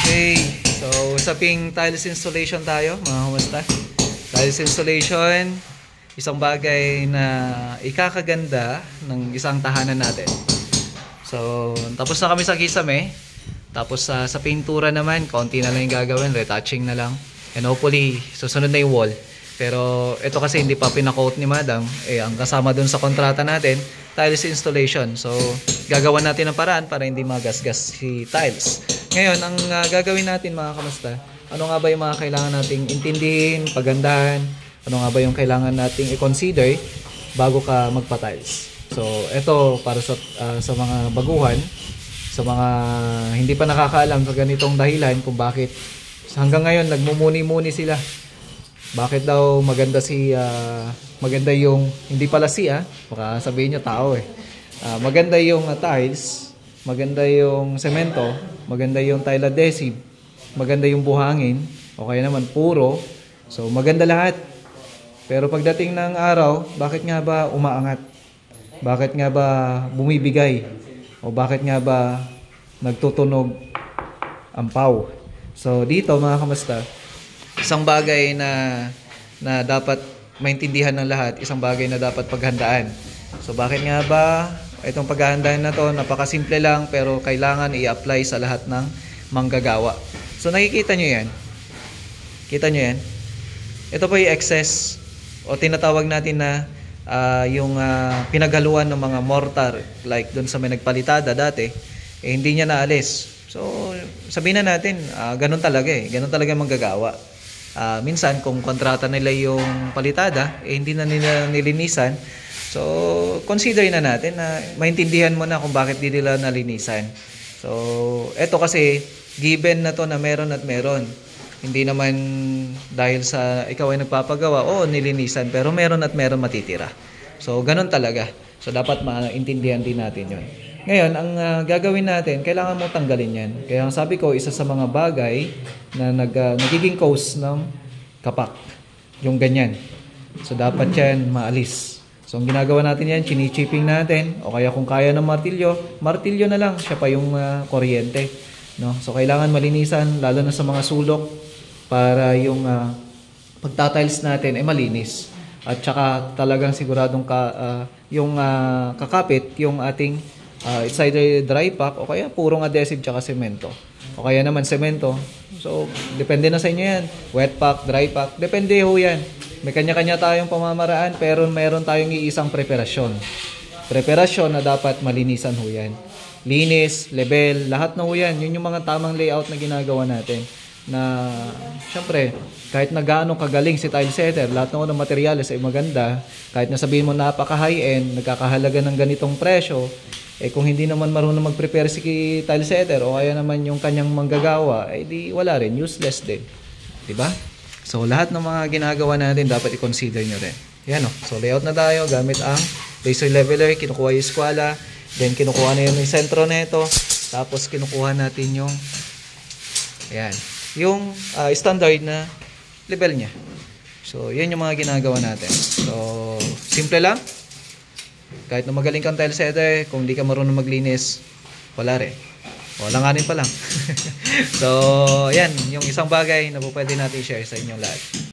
Okay, so usaping tiles installation tayo, mga kumusta? Tiles installation, isang bagay na ikakaganda ng isang tahanan natin. So, tapos na kami sa kisame. Tapos sa pintura naman, konti na lang yung gagawin, retouching na lang. And hopefully, susunod na yung wall. Pero ito kasi hindi pa pinakoat ni Madam. Ang kasama dun sa kontrata natin, tiles installation. So, gagawa natin ng paraan para hindi magasgas si tiles. Ngayon, ang gagawin natin mga kamusta, ano nga ba yung mga kailangan nating intindihin, pagandahan, ano nga ba yung kailangan nating i-consider bago ka magpa-tiles. So, ito para sa mga baguhan, sa mga hindi pa nakakaalam sa ganitong dahilan kung bakit hanggang ngayon nagmumuni-muni sila. Bakit daw maganda maganda yung, hindi pala baka sabihin nyo tao maganda yung tiles, maganda yung semento, maganda yung tile adhesive, maganda yung buhangin, o kaya naman puro. So maganda lahat. Pero pagdating ng araw, bakit nga ba umaangat? Bakit nga ba bumibigay? O bakit nga ba nagtutunog ang paw? So dito mga kamusta, isang bagay na dapat maintindihan ng lahat, isang bagay na dapat paghandaan. So bakit nga ba itong paghahandaan na to, napakasimple lang pero kailangan i-apply sa lahat ng manggagawa. So nakikita nyo yan? Kita nyo yan? Ito po yung excess o tinatawag natin na yung pinaghaluan ng mga mortar, like dun sa may nagpalitada dati, hindi niya naalis. So sabihin na natin, ganun talaga ganun talaga manggagawa. Minsan kung kontrata nila yung palitada, hindi na nila nilinisan. So consider na natin na maintindihan mo na kung bakit di nila nalinisan. So eto kasi given na to na meron at meron. Hindi naman dahil sa ikaw ay nagpapagawa o nilinisan, pero meron at meron matitira. So ganun talaga. So dapat maintindihan din natin 'yon. Ngayon, ang gagawin natin, kailangan mo tanggalin yan. Kaya ang sabi ko, isa sa mga bagay na nagiging cause ng kapak. Yung ganyan. So, dapat yan maalis. So, ang ginagawa natin yan, chinichipping natin. O kaya kung kaya ng martilyo na lang. Siya pa yung kuryente. No? So, kailangan malinisan, lalo na sa mga sulok, para yung pagtatiles natin ay malinis. At saka talagang siguradong yung kakapit, yung ating it's either dry pack o kaya purong adhesive tsaka semento. O kaya naman semento. So, depende na sa inyo yan. Wet pack, dry pack. Depende ho yan. May kanya-kanya tayong pamamaraan pero meron tayong iisang preparasyon. Preparasyon na dapat malinisan ho yan. Linis, level, lahat na ho yan. Yun yung mga tamang layout na ginagawa natin. Na, syempre, kahit na gaano kagaling si tile setter, lahat ng materyales ay maganda. Kahit na sabihin mo napaka-high-end, nagkakahalaga ng ganitong presyo, kung hindi naman marunong mag-prepare si tile setter o kaya naman yung kanyang manggagawa, di wala rin, useless din. Diba? So, lahat ng mga ginagawa natin dapat i-consider nyo rin. Yan so layout na tayo gamit ang laser leveler, kinukuha yung skwala, then kinukuha na yung sentro na ito, tapos kinukuha natin yung yung standard na level nya. So, yan yung mga ginagawa natin. So, simple lang. Kahit na magaling kang tile setter, kung hindi ka marunong maglinis, wala rin. Wala nga rin pa lang. So, yan, yung isang bagay na pwede natin i-share sa inyong lahat.